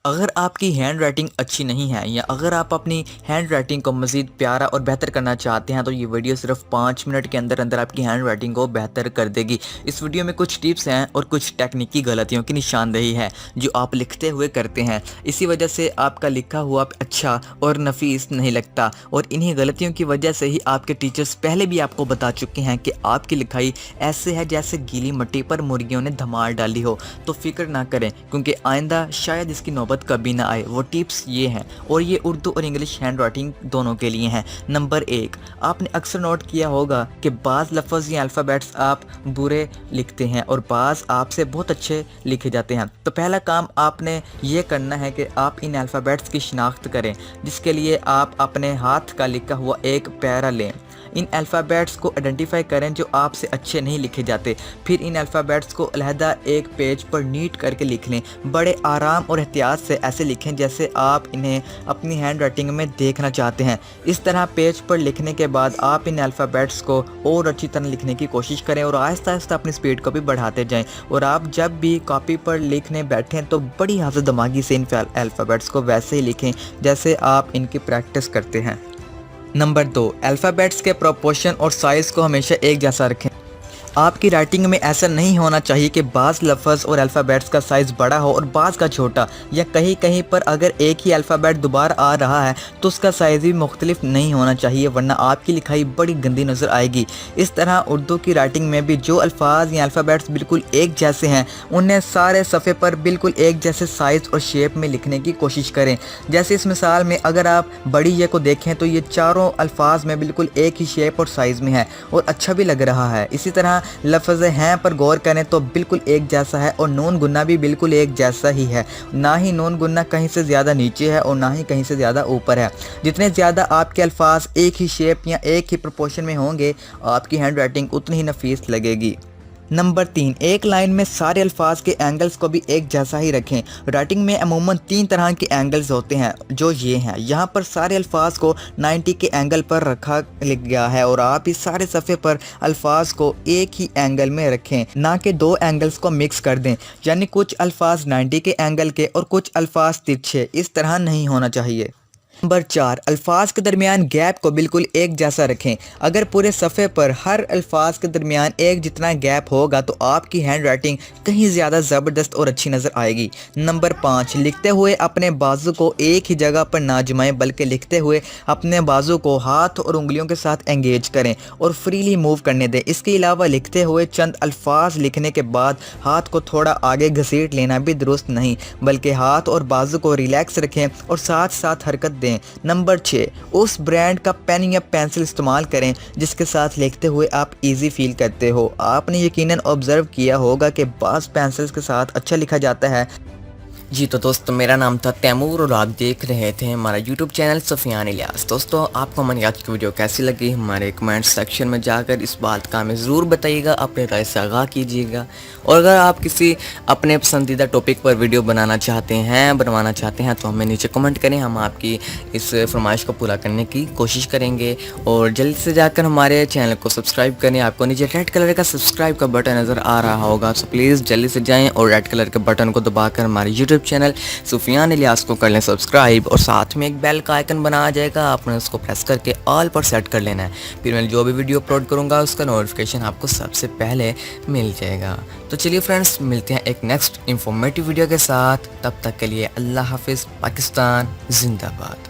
اگر آپ کی ہینڈ رائٹنگ اچھی نہیں ہے یا اگر آپ اپنی ہینڈ رائٹنگ کو مزید پیارا اور بہتر کرنا چاہتے ہیں تو یہ ویڈیو صرف 5 منٹ کے اندر اندر آپ کی ہینڈ رائٹنگ کو بہتر کر دے گی۔ اس ویڈیو میں کچھ ٹپس ہیں اور کچھ ٹیکنیکی غلطیوں کی نشاندہی ہے جو آپ لکھتے ہوئے کرتے ہیں، اسی وجہ سے آپ کا لکھا ہوا اچھا اور نفیس نہیں لگتا، اور انہی غلطیوں کی وجہ سے ہی آپ کے ٹیچرز پہلے بھی آپ کو بتا چکے ہیں کہ آپ کی لکھائی ایسے ہے جیسے گیلی مٹی پر مرغیوں نے دھمال ڈالی ہو۔ تو فکر نہ کریں، کیونکہ آئندہ شاید اس کی نوبت کبھی نہ آئے۔ وہ ٹپس یہ ہیں، اور یہ اردو اور انگلش ہینڈ رائٹنگ دونوں کے لیے ہیں۔ نمبر 1، آپ نے اکثر نوٹ کیا ہوگا کہ بعض لفظ یا الفابیٹس آپ برے لکھتے ہیں اور بعض آپ سے بہت اچھے لکھے جاتے ہیں۔ تو پہلا کام آپ نے یہ کرنا ہے کہ آپ ان الفابیٹس کی شناخت کریں، جس کے لیے آپ اپنے ہاتھ کا لکھا ہوا ایک پیرا لیں۔ ان الفابیٹس کو آئیڈینٹیفائی کریں جو آپ سے اچھے نہیں لکھے جاتے، پھر ان الفابیٹس کو علیحدہ ایک پیج پر نیٹ کر کے لکھ لیں۔ بڑے آرام اور احتیاط سے ایسے لکھیں جیسے آپ انہیں اپنی ہینڈ رائٹنگ میں دیکھنا چاہتے ہیں۔ اس طرح پیج پر لکھنے کے بعد آپ ان الفابیٹس کو اور اچھی طرح لکھنے کی کوشش کریں اور آہستہ آہستہ اپنی سپیڈ کو بھی بڑھاتے جائیں، اور آپ جب بھی کاپی پر لکھنے بیٹھیں تو بڑی حاضر دماغی سے ان الفابیٹس کو ویسے ہی لکھیں جیسے آپ ان کی پریکٹس کرتے ہیں۔ نمبر 2، الفابیٹس کے پروپورشن اور سائز کو ہمیشہ ایک جیسا رکھیں۔ آپ کی رائٹنگ میں ایسا نہیں ہونا چاہیے کہ بعض لفظ اور الفابیٹس کا سائز بڑا ہو اور بعض کا چھوٹا، یا کہیں پر اگر ایک ہی الفابیٹ دوبارہ آ رہا ہے تو اس کا سائز بھی مختلف نہیں ہونا چاہیے، ورنہ آپ کی لکھائی بڑی گندی نظر آئے گی۔ اس طرح اردو کی رائٹنگ میں بھی جو الفاظ یا الفابیٹس بالکل ایک جیسے ہیں انہیں سارے صفحے پر بالکل ایک جیسے سائز اور شیپ میں لکھنے کی کوشش کریں۔ جیسے اس مثال میں اگر آپ بڑی یہ کو دیکھیں تو یہ چاروں الفاظ میں بالکل ایک ہی شیپ اور سائز میں ہے اور اچھا بھی لگ رہا ہے۔ اسی طرح لفظ ہیں پر غور کریں تو بالکل ایک جیسا ہے، اور نون گنا بھی بالکل ایک جیسا ہی ہے، نہ ہی نون گنا کہیں سے زیادہ نیچے ہے اور نہ ہی کہیں سے زیادہ اوپر ہے۔ جتنے زیادہ آپ کے الفاظ ایک ہی شیپ یا ایک ہی پروپورشن میں ہوں گے، آپ کی ہینڈ رائٹنگ اتنی ہی نفیس لگے گی۔ نمبر 3، ایک لائن میں سارے الفاظ کے اینگلز کو بھی ایک جیسا ہی رکھیں۔ رائٹنگ میں عموماً 3 طرح کے اینگلز ہوتے ہیں جو یہ ہیں۔ یہاں پر سارے الفاظ کو 90 کے اینگل پر رکھا گیا ہے، اور آپ اس سارے صفحے پر الفاظ کو ایک ہی اینگل میں رکھیں، نہ کہ 2 اینگلز کو مکس کر دیں، یعنی کچھ الفاظ 90 کے اینگل کے اور کچھ الفاظ ترچھے۔ اس طرح نہیں ہونا چاہیے۔ نمبر 4، الفاظ کے درمیان گیپ کو بالکل ایک جیسا رکھیں۔ اگر پورے صفحے پر ہر الفاظ کے درمیان ایک جتنا گیپ ہوگا تو آپ کی ہینڈ رائٹنگ کہیں زیادہ زبردست اور اچھی نظر آئے گی۔ نمبر 5، لکھتے ہوئے اپنے بازو کو ایک ہی جگہ پر نہ جمائیں، بلکہ لکھتے ہوئے اپنے بازو کو ہاتھ اور انگلیوں کے ساتھ انگیج کریں اور فریلی موو کرنے دیں۔ اس کے علاوہ لکھتے ہوئے چند الفاظ لکھنے کے بعد ہاتھ کو تھوڑا آگے گھسیٹ لینا بھی درست نہیں، بلکہ ہاتھ اور بازو کو ریلیکس رکھیں اور ساتھ ساتھ حرکت دیں۔ نمبر 6، اس برانڈ کا پین یا پینسل استعمال کریں جس کے ساتھ لکھتے ہوئے آپ ایزی فیل کرتے ہو۔ آپ نے یقیناً آبزرو کیا ہوگا کہ بعض پینسلز کے ساتھ اچھا لکھا جاتا ہے۔ جی تو دوستو، میرا نام تھا تیمور اور آپ دیکھ رہے تھے ہمارا یوٹیوب چینل سفیان الیاس۔ دوستو، آپ کو ہماری آج کی ویڈیو کیسی لگی ہمارے کمنٹ سیکشن میں جا کر اس بات کا ہمیں ضرور بتائیے گا، اپنے رائے سے آگاہ کیجیے گا، اور اگر آپ کسی اپنے پسندیدہ ٹاپک پر ویڈیو بنوانا چاہتے ہیں تو ہمیں نیچے کمنٹ کریں، ہم آپ کی اس فرمائش کو پورا کرنے کی کوشش کریں گے۔ اور جلد سے جا کر ہمارے چینل کو سبسکرائب کریں۔ آپ کو نیچے ریڈ کلر کا سبسکرائب کا بٹن نظر آ رہا ہوگا، سو پلیز جلدی سے جائیں اور ریڈ کلر کے بٹن کو دبا کر ہمارے یوٹیوب چینل سفیان الیاس کو کر لیں سبسکرائب، اور ساتھ میں ایک بیل کا آئیکن بنا آ جائے گا، آپ نے اس کو پریس کر کے آل پر سیٹ کر لینا ہے، پھر میں جو بھی ویڈیو اپلوڈ کروں گا اس کا نوٹیفیکیشن آپ کو سب سے پہلے مل جائے گا۔ تو چلیے فرینڈس، ملتے ہیں ایک نیکسٹ انفارمیٹیو ویڈیو کے ساتھ، تب تک کے لیے اللہ حافظ۔ پاکستان زندہ باد۔